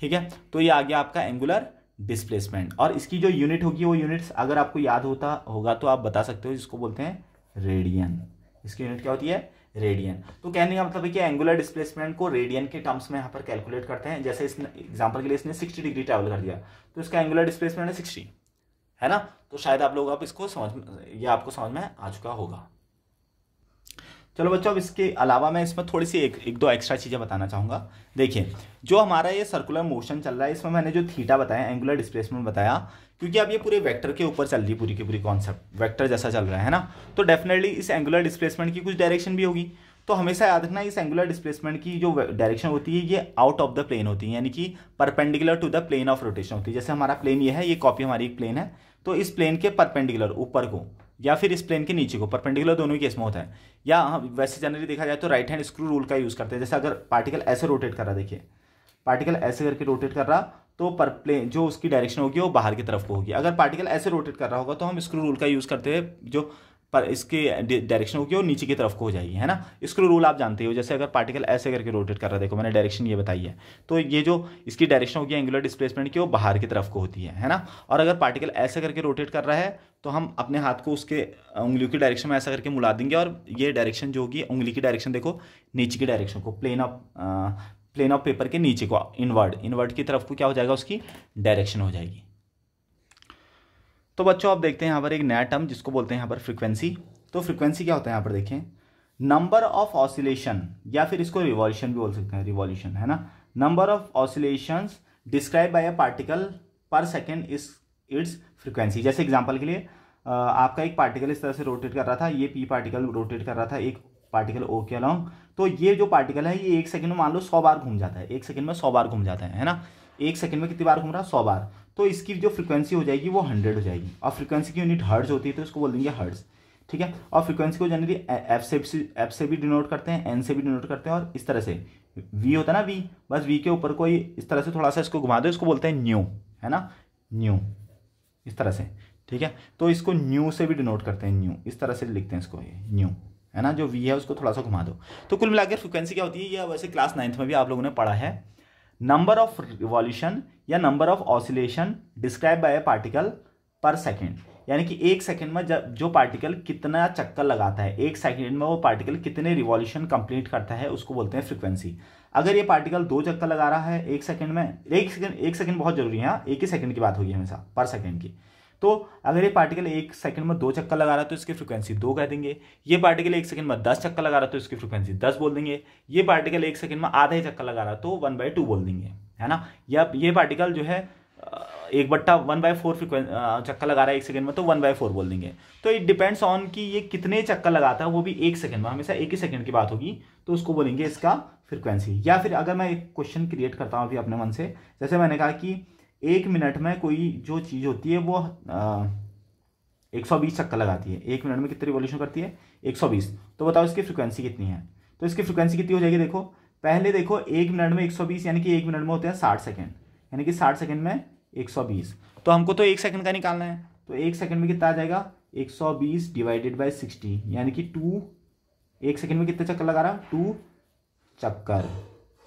ठीक है। तो ये आ गया आपका एंगुलर डिस्प्लेसमेंट। और इसकी जो यूनिट होगी वो यूनिट्स अगर आपको याद होता होगा तो आप बता सकते हो, जिसको बोलते हैं रेडियन। इसकी यूनिट क्या होती है, रेडियन। तो कहने का मतलब है कि एंगुलर डिस्प्लेसमेंट को रेडियन के टर्म्स में यहाँ पर कैलकुलेट करते हैं। जैसे इसने एग्जांपल के लिए इसने 60 डिग्री ट्रैवल कर दिया, तो इसका एंगुलर डिस्प्लेसमेंट है 60, है ना। तो शायद आप लोग अब इसको समझ, ये आपको समझ में आ चुका होगा। चलो बच्चों, अब इसके अलावा मैं इसमें थोड़ी सी एक दो एक्स्ट्रा चीज़ें बताना चाहूँगा। देखिए, जो हमारा ये सर्कुलर मोशन चल रहा है, इसमें मैंने जो थीटा बताया, एंगुलर डिस्प्लेसमेंट बताया, क्योंकि अब ये पूरे वेक्टर के ऊपर चल रही है, पूरी की पूरी कॉन्सेप्ट वेक्टर जैसा चल रहा है ना। तो डेफिनेटली इस एंगुलर डिस्प्लेसमेंट की कुछ डायरेक्शन भी होगी। तो हमेशा याद रखना, इस एंगुलर डिस्प्लेसमेंट की जो डायरेक्शन होती है ये आउट ऑफ द प्लेन होती है, यानी कि perpendicular to the plane of rotation होती है। जैसे हमारा प्लेन ये है, ये कॉपी हमारी एक प्लेन है, तो इस प्लेन के परपेंडिकुलर ऊपर को या फिर इस प्लेन के नीचे को, परपेंडिकुलर दोनों ही केस में होता है। या वैसे जनरली देखा जाए तो राइट हैंड स्क्रू रूल का यूज करते हैं। जैसे अगर पार्टिकल ऐसे रोटेट कर रहा, देखिए पार्टिकल ऐसे करके रोटेट कर रहा, तो पर प्लेन जो उसकी डायरेक्शन होगी वो बाहर की तरफ को होगी। अगर पार्टिकल ऐसे रोटेट कर रहा होगा तो हम स्क्रू रूल का यूज करते हैं, जो पर इसकी डायरेक्शन होगी वो नीचे की तरफ को हो जाएगी, है ना। स्क्रू रूल आप जानते हो। जैसे अगर पार्टिकल ऐसे करके रोटेट कर रहा है, देखो मैंने डायरेक्शन ये बताई है, तो ये जो इसकी डायरेक्शन होगी एंगुलर डिस्प्लेसमेंट की, वो बाहर की तरफ को होती है ना। और अगर पार्टिकल ऐसे करके रोटेट कर रहा है तो हम अपने हाथ को उसके उंगलियों की डायरेक्शन में ऐसा करके मुड़ा देंगे, और ये डायरेक्शन जो होगी उंगली की डायरेक्शन, देखो नीचे की डायरेक्शन को, प्लेन ऑफ पेपर के नीचे को इनवर्ड की तरफ को क्या हो जाएगा, उसकी डायरेक्शन हो जाएगी। तो बच्चों आप देखते हैं यहाँ पर एक नया टर्म जिसको बोलते हैं यहाँ पर फ्रीक्वेंसी। तो फ्रीक्वेंसी क्या होता है यहाँ पर देखें, नंबर ऑफ ऑसिलेशन, या फिर इसको रिवॉल्यूशन भी बोल सकते हैं, रिवॉल्यूशन, है ना। Number of oscillations describe by a particle पर सेकेंड इज इट्स फ्रीक्वेंसी। जैसे एग्जांपल के लिए आपका एक पार्टिकल इस तरह से रोटेट कर रहा था, ये पी पार्टिकल रोटेट कर रहा था एक पार्टिकल ओ के अलोंग। तो ये जो पार्टिकल है ये 1 सेकंड में मान लो 100 बार घूम जाता है, 1 सेकंड में 100 बार घूम जाता है ना। 1 सेकंड में कितनी बार घूम रहा है, 100 बार। तो इसकी जो फ्रीक्वेंसी हो जाएगी वो 100 हो जाएगी। और फ्रीक्वेंसी की यूनिट हर्ट्ज होती है, तो इसको बोल देंगे हर्ट्ज, ठीक है। और फ्रीक्वेंसी को जनरली एफ से भी डिनोट करते हैं, एन से भी डिनोट करते हैं, और इस तरह से वी होता है ना, वी, बस वी के ऊपर कोई इस तरह से थोड़ा सा इसको घुमा दो, इसको बोलते हैं न्यू, है ना, न्यू, इस तरह से, ठीक है। तो इसको न्यू से भी डिनोट करते हैं, न्यू, इस तरह से लिखते हैं इसको, ये न्यू, है ना। जो वी है उसको थोड़ा सा घुमा दो। तो कुल मिलाकर फ्रीक्वेंसी क्या होती है, ये वैसे क्लास 9th में भी आप लोगों ने पढ़ा है। नंबर ऑफ रिवॉल्यूशन या number of oscillation describe by a particle पर सेकेंड, यानी कि 1 सेकंड में जब जो पार्टिकल कितना चक्कर लगाता है, 1 सेकंड में वो पार्टिकल कितने रिवॉल्यूशन कंप्लीट करता है, उसको बोलते हैं फ्रीक्वेंसी। अगर ये पार्टिकल 2 चक्कर लगा रहा है 1 सेकंड में, 1 सेकंड बहुत जरूरी है, हाँ, 1 ही सेकंड की बात होगी हमेशा पर सेकंड की। तो अगर ये पार्टिकल 1 सेकंड में 2 चक्कर लगा रहा है तो इसकी फ्रीक्वेंसी 2 कह देंगे। ये पार्टिकल 1 सेकंड में 10 चक्कर लगा रहा है तो इसकी फ्रीक्वेंसी 10 बोल देंगे। ये पार्टिकल 1 सेकंड में आधा ही चक्कर लगा रहा है तो 1/2 बोल देंगे, है ना। या ये पार्टिकल जो है 1/4 चक्कर लगा रहा है 1 सेकंड में तो 1/4 बोल देंगे। तो इट डिपेंड्स ऑन कि ये कितने चक्कर लगाता है, वो भी 1 सेकंड में, हमेशा 1 ही सेकंड की बात होगी, तो उसको बोलेंगे इसका फ्रीक्वेंसी। या फिर अगर मैं एक क्वेश्चन क्रिएट करता हूँ अभी अपने मन से, जैसे मैंने कहा कि 1 मिनट में कोई जो चीज़ होती है वो 120 चक्कर लगाती है, 1 मिनट में कितनी रिवॉल्यूशन करती है, 120। तो बताओ इसकी फ्रीक्वेंसी कितनी है। तो इसकी फ्रीक्वेंसी कितनी हो जाएगी, देखो पहले देखो 1 मिनट में 120, यानी कि 1 मिनट में होते हैं 60 सेकेंड, यानी कि 60 सेकेंड में 120। तो हमको तो 1 सेकंड का निकालना है, तो 1 सेकंड में कितना आ जाएगा, 120 डिवाइडेड बाई 60, यानी कि 2, 1 सेकंड में कितने चक्कर लगा रहा, 2 चक्कर,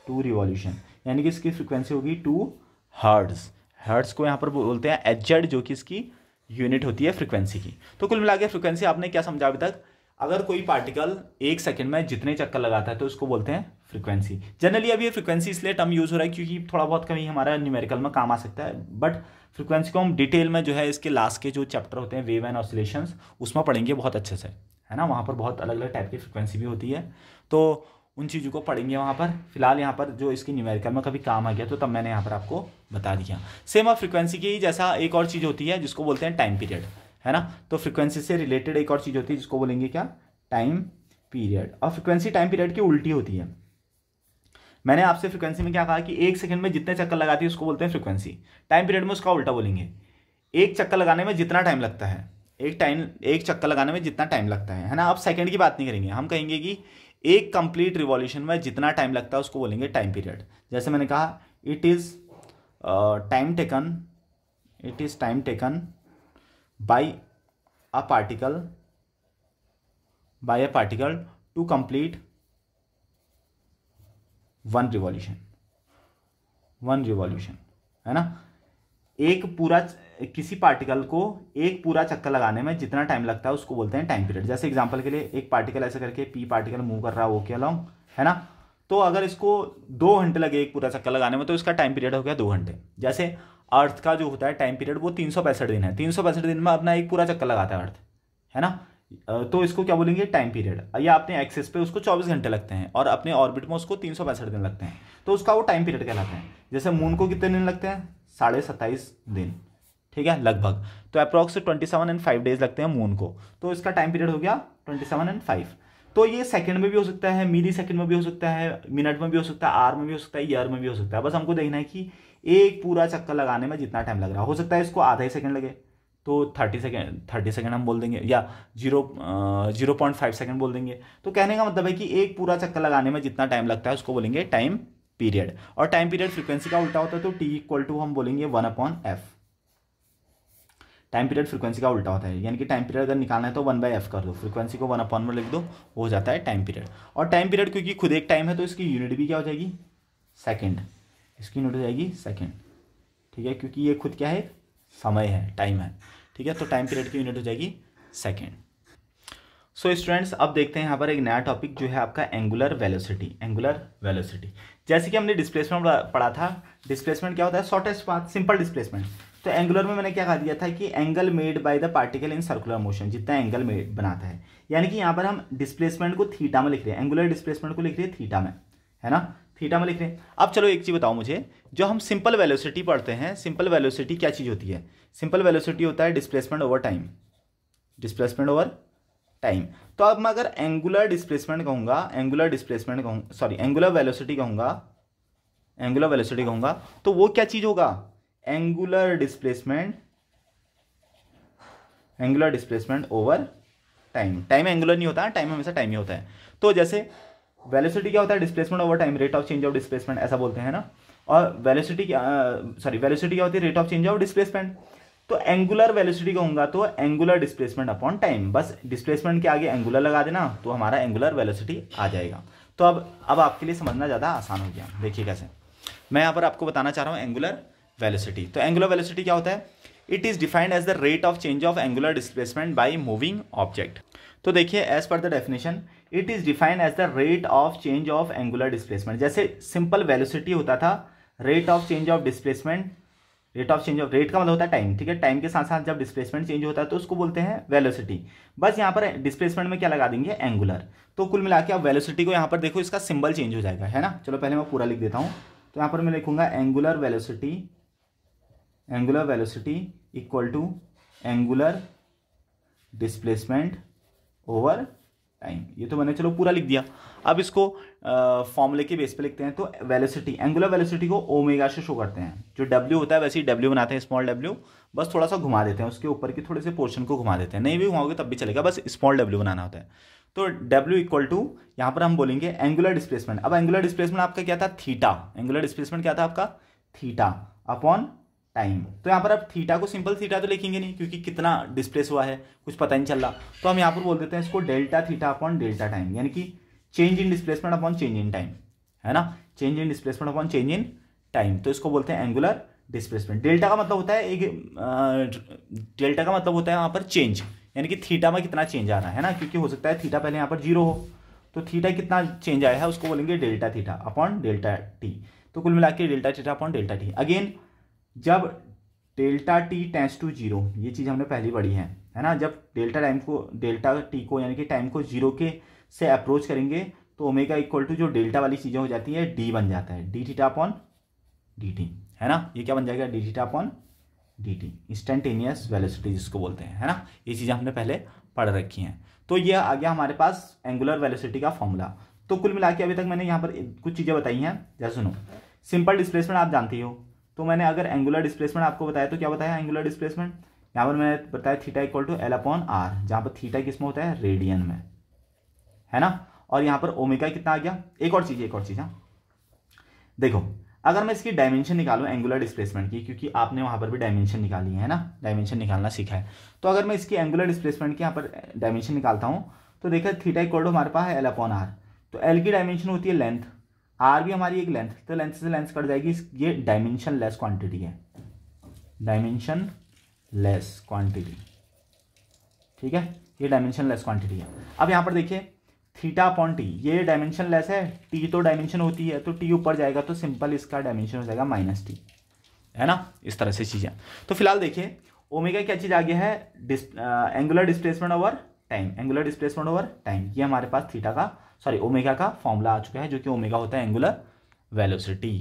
2 रिवॉल्यूशन, यानी कि इसकी फ्रीक्वेंसी होगी 2 हर्ट्ज। हर्ट्ज को यहाँ पर बोलते हैं एचजेड, जो कि इसकी यूनिट होती है फ्रीक्वेंसी की। तो कुल मिला के फ्रीक्वेंसी आपने क्या समझा अभी तक, अगर कोई पार्टिकल 1 सेकंड में जितने चक्कर लगाता है तो उसको बोलते हैं फ्रीक्वेंसी। जनरली अभी ये फ्रीक्वेंसी इसलिए टर्म यूज हो रहा है क्योंकि थोड़ा बहुत कभी हमारा न्यूमेरिकल में काम आ सकता है, बट फ्रीक्वेंसी को हम डिटेल में जो है इसके लास्ट के जो चैप्टर होते हैं वेव एंड ऑसिलेशंस, उसमें पढ़ेंगे बहुत अच्छे से, है ना। वहाँ पर बहुत अलग अलग टाइप की फ्रीक्वेंसी भी होती है, तो उन चीज़ों को पढ़ेंगे वहाँ पर। फिलहाल यहाँ पर जो इसकी न्यूमेरिकल में कभी काम आ गया तो तब मैंने यहाँ पर आपको बता दिया। सेम अब फ्रीक्वेंसी की जैसा एक और चीज़ होती है जिसको बोलते हैं टाइम पीरियड, है ना। तो फ्रीक्वेंसी से रिलेटेड एक और चीज़ होती है जिसको बोलेंगे क्या, टाइम पीरियड। और फ्रीक्वेंसी टाइम पीरियड की उल्टी होती है। मैंने आपसे फ्रीक्वेंसी में क्या कहा कि 1 सेकंड में जितने चक्कर लगाती है उसको बोलते हैं फ्रीक्वेंसी। टाइम पीरियड में उसका उल्टा बोलेंगे, एक चक्कर लगाने में जितना टाइम लगता है, एक चक्कर लगाने में जितना टाइम लगता है ना। अब सेकंड की बात नहीं करेंगे, हम कहेंगे कि एक कंप्लीट रिवॉल्यूशन में जितना टाइम लगता है उसको बोलेंगे टाइम पीरियड। जैसे मैंने कहा it is time taken by a particle to complete one revolution, है ना। किसी पार्टिकल को एक पूरा चक्कर लगाने में जितना टाइम लगता है उसको बोलते हैं टाइम पीरियड। जैसे एग्जांपल के लिए एक पार्टिकल ऐसे करके पी पार्टिकल मूव कर रहा है ओके अलोंग, है ना। तो अगर इसको 2 घंटे लगे एक पूरा चक्कर लगाने में तो इसका टाइम पीरियड हो गया 2 घंटे। जैसे अर्थ का जो होता है टाइम पीरियड वो 365 दिन है, 365 दिन में अपना एक पूरा चक्कर लगाता है अर्थ, है ना। तो इसको क्या बोलेंगे, टाइम पीरियड। या अपने एक्सेस पे उसको 24 घंटे लगते हैं और अपने ऑर्बिट में उसको 365 दिन लगते हैं, तो उसका वो टाइम पीरियड कहलाता है। जैसे मून को कितने दिन लगते हैं, 27.5 दिन, ठीक है, लगभग। तो अप्रॉक्स 27 and 5 डेज लगते हैं मून को, तो इसका टाइम पीरियड हो गया 27 and 5। तो ये सेकंड में भी हो सकता है, मिली सेकंड में भी हो सकता है, मिनट में भी हो सकता है, आवर में भी हो सकता है, ईयर में भी हो सकता है। बस हमको देखना है कि एक पूरा चक्कर लगाने में जितना टाइम लग रहा हो सकता है इसको आधा ही सेकंड लगे तो 30 सेकंड हम बोल देंगे, या 0.5 सेकंड बोल देंगे। तो कहने का मतलब है कि एक पूरा चक्कर लगाने में जितना टाइम लगता है उसको बोलेंगे टाइम पीरियड। और टाइम पीरियड फ्रीक्वेंसी का उल्टा होता है, तो T = हम बोलेंगे 1/f। टाइम पीरियड फ्रीक्वेंसी का उल्टा होता है, यानी कि टाइम पीरियड अगर निकालना है तो 1/f कर दो, फ्रीक्वेंसी को 1/1 में लिख दो, वो हो जाता है टाइम पीरियड। और टाइम पीरियड क्योंकि खुद एक टाइम है तो इसकी यूनिट भी क्या हो जाएगी, सेकंड। इसकी यूनिट हो जाएगी सेकंड, ठीक है, क्योंकि ये खुद क्या है, समय है, टाइम है, ठीक है। तो टाइम पीरियड की यूनिट हो जाएगी सेकंड। सो स्टूडेंट्स, अब देखते हैं यहाँ पर एक नया टॉपिक जो है आपका एंगुलर वेलोसिटी। जैसे कि हमने डिस्प्लेसमेंट पढ़ा था, डिस्प्लेसमेंट क्या होता है, शॉर्टेस्ट पाथ, सिंपल डिस्प्लेसमेंट। तो एंगुलर में मैंने क्या कहा दिया था कि angle made by the particle in circular motion, जितना एंगल मेड बनाता है, यानी कि यहाँ पर हम डिस्प्लेसमेंट को थीटा में लिख रहे हैं, एंगुलर डिस्प्लेसमेंट को लिख रहे हैं थीटा में, है ना, थीटा में लिख रहे हैं। अब चलो एक चीज बताओ मुझे, जो हम सिंपल वेलोसिटी पढ़ते हैं, सिंपल वेलोसिटी क्या चीज होती है, सिंपल वेलोसिटी होता है डिस्प्लेसमेंट ओवर टाइम, तो अब मैं अगर एंगुलर वेलोसिटी कहूंगा तो वो क्या चीज होगा, angular displacement over time. Time angular नहीं होता, टाइम हमेशा टाइम ही होता है। तो जैसे वेलोसिटी क्या होता है, displacement over time, rate of change of displacement, ऐसा बोलते हैं ना। और वेलोसिटी क्या होती है, rate of change of displacement. तो एंगुलर वेलोसिटी कहूंगा तो एंगुलर डिस्प्लेसमेंट अपॉन टाइम, बस डिस्प्लेसमेंट के आगे एंगुलर लगा देना तो हमारा एंगुलर वेलोसिटी आ जाएगा। तो अब आपके लिए समझना ज़्यादा आसान हो गया। देखिए कैसे, मैं यहाँ पर आपको बताना चाह रहा हूँ एंगुलर वेलोसिटी। तो एंगुलर वेलोसिटी क्या होता है, it is defined as the rate of change of angular displacement by moving object. तो देखिए, as per the definition it is defined as the rate of change of angular displacement. जैसे सिंपल वेलोसिटी होता था, rate of change of displacement, rate का मतलब होता है टाइम, ठीक है। टाइम के साथ साथ जब डिस्प्लेसमेंट चेंज होता है तो उसको बोलते हैं वेलोसिटी। बस यहाँ पर डिस्प्लेसमेंट में क्या लगा देंगे, एंगुलर। तो कुल मिला के आप वेलोसिटी को यहाँ पर देखो, इसका सिंबल चेंज हो जाएगा, है ना। चलो पहले मैं पूरा लिख देता हूँ। तो यहाँ पर मैं लिखूंगा angular velocity equal to angular displacement over time. ये तो मैंने चलो पूरा लिख दिया। अब इसको फॉर्मूले के बेस पे लिखते हैं। तो वेलोसिटी, एंगुलर वेलोसिटी को ओमेगा से शो करते हैं। जो डब्ल्यू होता है वैसे ही डब्ल्यू बनाते हैं, स्मॉल डब्ल्यू, बस थोड़ा सा घुमा देते हैं, उसके ऊपर के थोड़े से पोर्शन को घुमा देते हैं, नहीं भी घुमाओगे तब भी चलेगा, बस स्मॉल डब्ल्यू बनाना होता है। तो डब्ल्यू इक्वल टू यहाँ पर हम बोलेंगे एंगुलर डिस्प्लेसमेंट। अब एंगुलर डिस्प्लेसमेंट आपका क्या था, थीटा। एंगुलर डिस्प्लेसमेंट क्या था आपका, थीटा अपॉन टाइम। तो यहाँ पर आप थीटा को सिंपल थीटा तो लिखेंगे नहीं, क्योंकि कितना डिस्प्लेस हुआ है कुछ पता नहीं चल रहा। तो हम यहाँ पर बोल देते हैं इसको delta theta upon delta time, यानी कि change in displacement upon change in time, है ना, change in displacement upon change in time, तो इसको बोलते हैं एंगुलर डिस्प्लेसमेंट। डेल्टा का मतलब होता है डेल्टा का मतलब होता है यहाँ पर चेंज, यानी कि थीटा में कितना चेंज आ रहा है ना, क्योंकि हो सकता है थीटा पहले यहाँ पर 0 हो, तो थीटा कितना चेंज आया है उसको बोलेंगे delta theta upon delta T. तो कुल मिला के delta theta upon delta T. Again जब डेल्टा टी टेंड्स टू 0, ये चीज़ हमने पहले पढ़ी है ना, जब डेल्टा टी को यानी कि टाइम को 0 के से अप्रोच करेंगे तो ओमेगा इक्वल टू जो डेल्टा वाली चीज़ें हो जाती है डी बन जाता है, D theta upon D T, है ना, ये क्या बन जाएगा, D theta upon D T, instantaneous velocity जिसको बोलते हैं, है ना, ये चीज़ें हमने पहले पढ़ रखी हैं। तो ये आ गया हमारे पास एंगुलर वेलोसिटी का फॉर्मूला। तो कुल मिला के अभी तक मैंने यहाँ पर कुछ चीज़ें बताई हैं, जैसे सुनो, सिंपल डिस्प्लेसमेंट आप जानती हो, तो मैंने अगर एंगुलर डिस्प्लेसमेंट आपको बताया तो क्या बताया एंगुलर डिस्प्लेसमेंट, यहाँ पर मैंने बताया theta equal to L upon R, जहाँ पर थीटा किस में होता है, रेडियन में, है ना, और यहाँ पर ओमेगा कितना आ गया। एक और चीज़ हाँ, देखो अगर मैं इसकी डायमेंशन निकालूं एंगुलर डिस्प्लेसमेंट की, क्योंकि आपने वहाँ पर भी डायमेंशन निकाली है ना, डायमेंशन निकालना सीखा है, तो अगर मैं इसकी एंगुलर डिस्प्लेसमेंट की यहाँ पर डायमेंशन निकालता हूँ तो देखा थीटा इक्वल टू हमारे पास है एल अपॉन आर, तो एल की डायमेंशन होती है लेंथ, आर भी हमारी एक लेंथ, तो लेंथ से लेंथ कट जाएगी, ये डायमेंशन लेस क्वांटिटी है, डायमेंशन लेस क्वांटिटी, ठीक है, ये डायमेंशन लेस क्वांटिटी है। अब यहाँ पर देखिए थीटा अपॉन टी, ये डायमेंशन लेस है, टी तो डायमेंशन होती है, तो टी ऊपर जाएगा तो सिंपल इसका डायमेंशन हो जाएगा माइनस टी, है ना, इस तरह से चीज़ें। तो फिलहाल देखिए ओमेगा क्या चीज़ आ गया है, angular displacement over time, angular displacement over time, ये हमारे पास थीटा का ओमेगा का फॉर्मूला आ चुका है, जो कि ओमेगा होता है एंगुलर वेलोसिटी।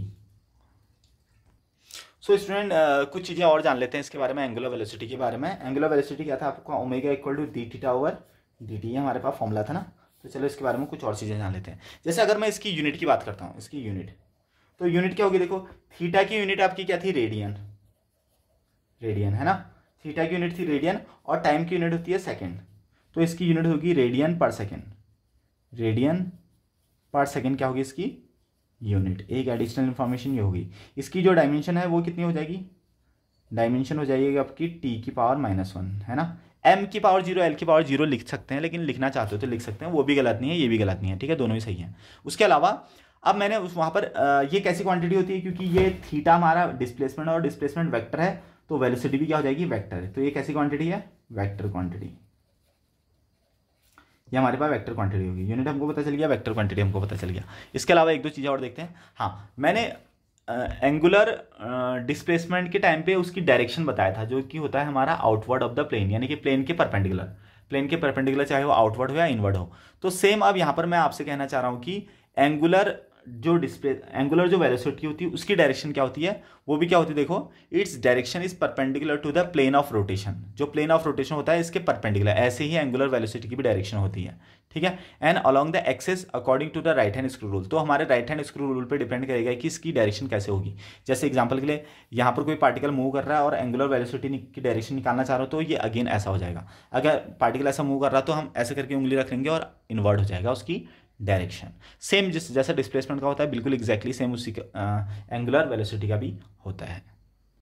सो स्टूडेंट कुछ चीज़ें और जान लेते हैं इसके बारे में, एंगुलर वेलोसिटी के बारे में। एंगुलर वेलोसिटी क्या था आपको, omega equal to D theta over D T, हमारे पास फॉर्मूला था ना। तो चलो इसके बारे में कुछ और चीज़ें जान लेते हैं। जैसे अगर मैं इसकी यूनिट की बात करता हूँ, इसकी यूनिट, तो यूनिट क्या होगी, देखो थीटा की यूनिट आपकी क्या थी, रेडियन, रेडियन है ना, थीटा की यूनिट थी रेडियन, और टाइम की यूनिट होती है सेकेंड, तो इसकी यूनिट होगी रेडियन पर सेकेंड, रेडियन पर सेकेंड क्या होगी इसकी यूनिट। एक एडिशनल इंफॉर्मेशन ये होगी, इसकी जो डायमेंशन है वो कितनी हो जाएगी, डायमेंशन हो जाएगी आपकी टी की पावर -1, है ना, m की पावर 0 l की पावर 0 लिख सकते हैं, लेकिन लिखना चाहते हो तो लिख सकते हैं, वो भी गलत नहीं है, ये भी गलत नहीं है, ठीक है, दोनों ही सही हैं। उसके अलावा अब मैंने वहाँ पर ये कैसी क्वांटिटी होती है, क्योंकि ये थीटा हमारा डिस्प्लेसमेंट और डिस्प्लेसमेंट वेक्टर है, तो वेलोसिटी भी क्या हो जाएगी, वेक्टर है, तो ये कैसी क्वांटिटी है, वेक्टर क्वांटिटी, ये हमारे पास वेक्टर क्वांटिटी होगी। यूनिट हमको पता चल गया, वेक्टर क्वांटिटी हमको पता चल गया। इसके अलावा एक दो चीज़ें और देखते हैं। हाँ, मैंने एंगुलर डिस्प्लेसमेंट के टाइम पे उसकी डायरेक्शन बताया था, जो कि होता है हमारा आउटवर्ड ऑफ द प्लेन, यानी कि प्लेन के परपेंडिकुलर, चाहे वो आउटवर्ड हो या इनवर्ड हो। तो सेम अब यहाँ पर मैं आपसे कहना चाह रहा हूँ कि एंगुलर जो वेलोसिटी होती है उसकी डायरेक्शन क्या होती है, वो भी क्या होती है, देखो its direction is perpendicular to the plane of rotation, जो प्लेन ऑफ रोटेशन होता है इसके परपेंडिकुलर, ऐसे ही एंगुलर वेलोसिटी की भी डायरेक्शन होती है, ठीक है, and along the axis according to the right hand screw rule. तो हमारे राइट हैंड स्क्रू रूल पे डिपेंड करेगा कि इसकी डायरेक्शन कैसे होगी। जैसे एग्जांपल के लिए यहाँ पर कोई पार्टिकल मूव कर रहा है और एंगुलर वेलोसिटी की डायरेक्शन निकालना चाह रहे हो, तो ये अगेन ऐसा हो जाएगा। अगर पार्टिकल ऐसा मूव कर रहा है तो हम ऐसे करके उंगली रख लेंगे और इनवर्ड हो जाएगा उसकी डायरेक्शन। सेम जैसा डिस्प्लेसमेंट का होता है, बिल्कुल एग्जैक्टली सेम उसी का एंगुलर वेलोसिटी का भी होता है।